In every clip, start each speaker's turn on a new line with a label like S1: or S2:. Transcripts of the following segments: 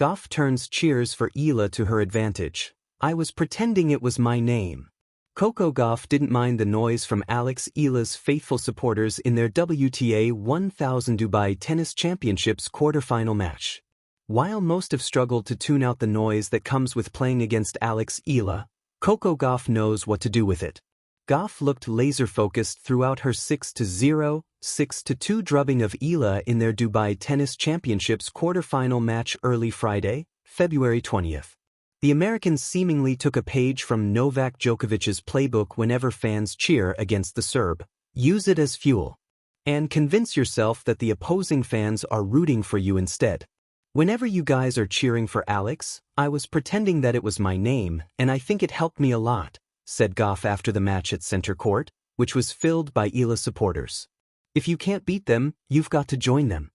S1: Gauff turns cheers for Eala to her advantage. I was pretending it was my name. Coco Gauff didn't mind the noise from Eala's faithful supporters in their WTA 1000 Dubai Tennis Championships quarterfinal match. While most have struggled to tune out the noise that comes with playing against Eala, Coco Gauff knows what to do with it. Gauff looked laser-focused throughout her 6-0, 6-2 drubbing of Eala in their Dubai Tennis Championships quarterfinal match early Friday, February 20th. The Americans seemingly took a page from Novak Djokovic's playbook whenever fans cheer against the Serb. Use it as fuel. And convince yourself that the opposing fans are rooting for you instead. Whenever you guys are cheering for Alex, I was pretending that it was my name, and I think it helped me a lot, said Gauff after the match at center court, which was filled by Eala supporters. If you can't beat them, you've got to join them.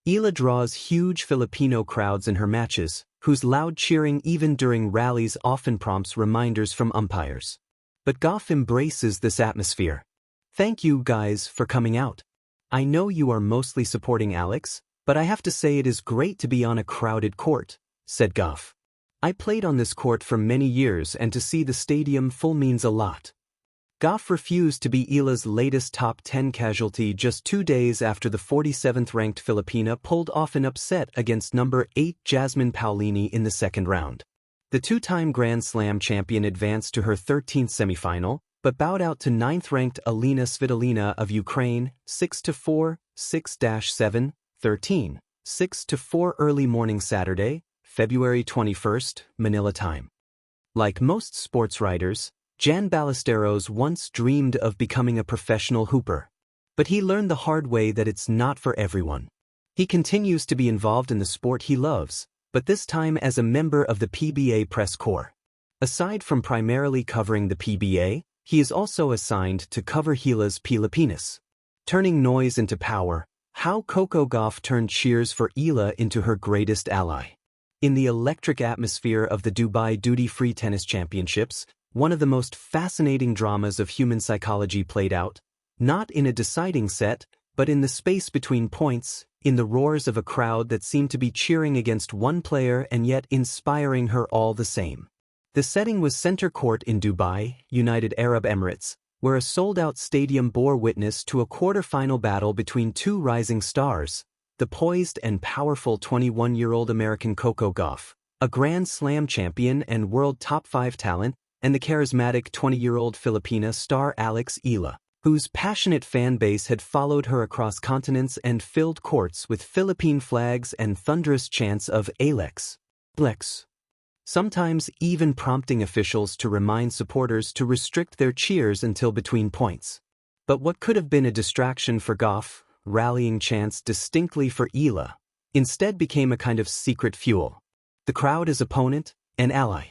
S1: Eala draws huge Filipino crowds in her matches, whose loud cheering even during rallies often prompts reminders from umpires. But Gauff embraces this atmosphere. Thank you guys for coming out. I know you are mostly supporting Alex, but I have to say it is great to be on a crowded court, said Gauff. I played on this court for many years and to see the stadium full means a lot. Gauff refused to be Eala's latest top 10 casualty just 2 days after the 47th-ranked Filipina pulled off an upset against number 8 Jasmine Paolini in the second round. The two-time Grand Slam champion advanced to her 13th semifinal, but bowed out to 9th-ranked Elena Svitolina of Ukraine, 6-4, 6-7, 13, 6-4 early morning Saturday, February 21st, Manila time. Like most sports writers, Jan Ballesteros once dreamed of becoming a professional hooper. But he learned the hard way that it's not for everyone. He continues to be involved in the sport he loves, but this time as a member of the PBA press corps. Aside from primarily covering the PBA, he is also assigned to cover Eala's Pilipinas. Turning noise into power, how Coco Gauff turned cheers for Eala into her greatest ally. In the electric atmosphere of the Dubai Duty-Free Tennis Championships, one of the most fascinating dramas of human psychology played out, not in a deciding set, but in the space between points, in the roars of a crowd that seemed to be cheering against one player and yet inspiring her all the same. The setting was center court in Dubai, United Arab Emirates, where a sold-out stadium bore witness to a quarter-final battle between two rising stars, the poised and powerful 21-year-old American Coco Gauff, a Grand Slam champion and world top 5 talent, and the charismatic 20-year-old Filipina star Eala, whose passionate fan base had followed her across continents and filled courts with Philippine flags and thunderous chants of Alex, Blex, sometimes even prompting officials to remind supporters to restrict their cheers until between points. But what could have been a distraction for Gauff, rallying chants distinctly for Eala, instead became a kind of secret fuel. The crowd as opponent and ally.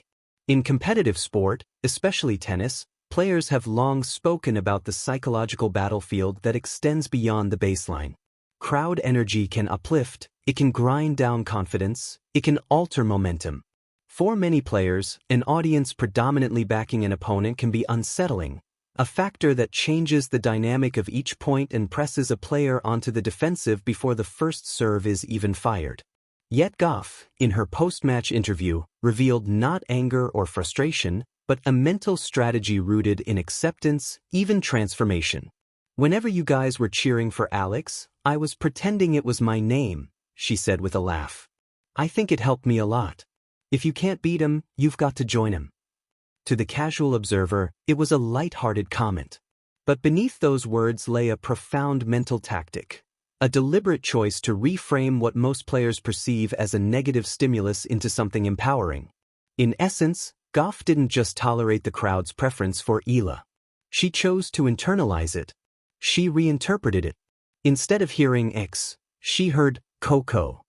S1: In competitive sport, especially tennis, players have long spoken about the psychological battlefield that extends beyond the baseline. Crowd energy can uplift, it can grind down confidence, it can alter momentum. For many players, an audience predominantly backing an opponent can be unsettling, a factor that changes the dynamic of each point and presses a player onto the defensive before the first serve is even fired. Yet Gauff, in her post-match interview, revealed not anger or frustration, but a mental strategy rooted in acceptance, even transformation. Whenever you guys were cheering for Alex, I was pretending it was my name, she said with a laugh. I think it helped me a lot. If you can't beat him, you've got to join him. To the casual observer, it was a light-hearted comment. But beneath those words lay a profound mental tactic. A deliberate choice to reframe what most players perceive as a negative stimulus into something empowering. In essence, Gauff didn't just tolerate the crowd's preference for Eala. She chose to internalize it. She reinterpreted it. Instead of hearing X, she heard Coco.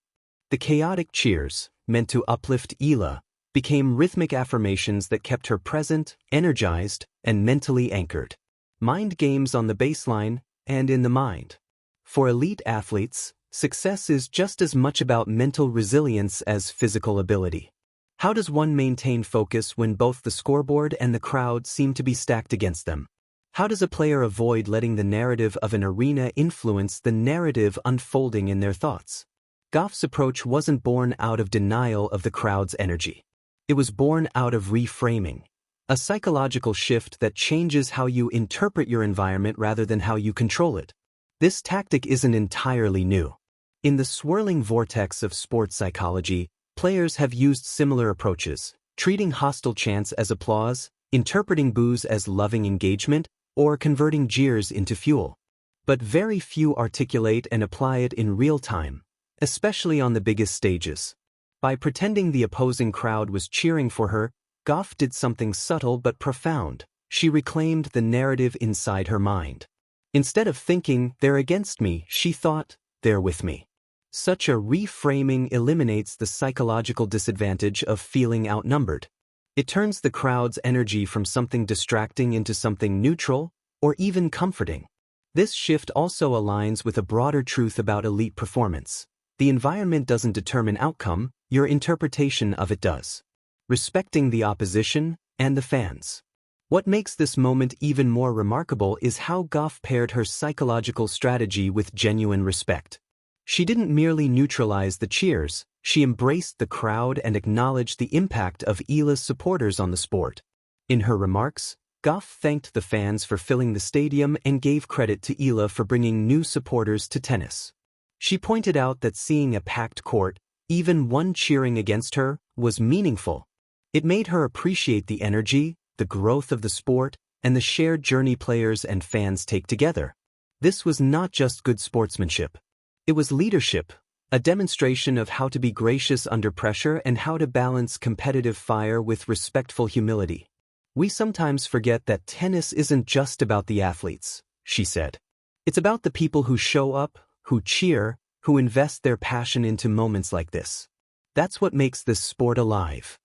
S1: The chaotic cheers, meant to uplift Eala, became rhythmic affirmations that kept her present, energized, and mentally anchored. Mind games on the baseline and in the mind. For elite athletes, success is just as much about mental resilience as physical ability. How does one maintain focus when both the scoreboard and the crowd seem to be stacked against them? How does a player avoid letting the narrative of an arena influence the narrative unfolding in their thoughts? Gauff's approach wasn't born out of denial of the crowd's energy. It was born out of reframing, a psychological shift that changes how you interpret your environment rather than how you control it. This tactic isn't entirely new. In the swirling vortex of sports psychology, players have used similar approaches, treating hostile chants as applause, interpreting boos as loving engagement, or converting jeers into fuel. But very few articulate and apply it in real time, especially on the biggest stages. By pretending the opposing crowd was cheering for her, Gauff did something subtle but profound. She reclaimed the narrative inside her mind. Instead of thinking, "They're against me," she thought, "They're with me." Such a reframing eliminates the psychological disadvantage of feeling outnumbered. It turns the crowd's energy from something distracting into something neutral, or even comforting. This shift also aligns with a broader truth about elite performance. The environment doesn't determine outcome, your interpretation of it does. Respecting the opposition and the fans. What makes this moment even more remarkable is how Gauff paired her psychological strategy with genuine respect. She didn't merely neutralize the cheers, she embraced the crowd and acknowledged the impact of Eala's supporters on the sport. In her remarks, Gauff thanked the fans for filling the stadium and gave credit to Eala for bringing new supporters to tennis. She pointed out that seeing a packed court, even one cheering against her, was meaningful. It made her appreciate the energy, the growth of the sport, and the shared journey players and fans take together. This was not just good sportsmanship. It was leadership, a demonstration of how to be gracious under pressure and how to balance competitive fire with respectful humility. "We sometimes forget that tennis isn't just about the athletes," she said. "It's about the people who show up, who cheer, who invest their passion into moments like this. That's what makes this sport alive."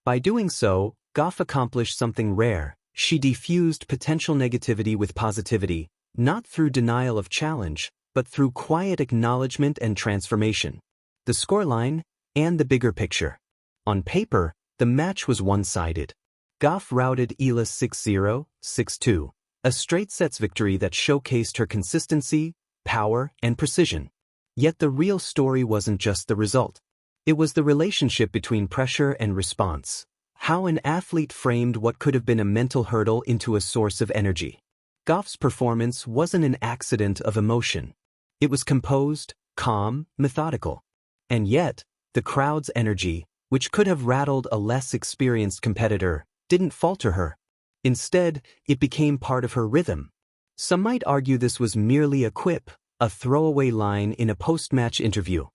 S1: By doing so, Gauff accomplished something rare. She diffused potential negativity with positivity, not through denial of challenge, but through quiet acknowledgement and transformation. The scoreline, and the bigger picture. On paper, the match was one-sided. Gauff routed Eala 6-0, 6-2, a straight sets victory that showcased her consistency, power, and precision. Yet the real story wasn't just the result. It was the relationship between pressure and response. How an athlete framed what could have been a mental hurdle into a source of energy. Gauff's performance wasn't an accident of emotion. It was composed, calm, methodical. And yet, the crowd's energy, which could have rattled a less experienced competitor, didn't falter her. Instead, it became part of her rhythm. Some might argue this was merely a quip, a throwaway line in a post-match interview.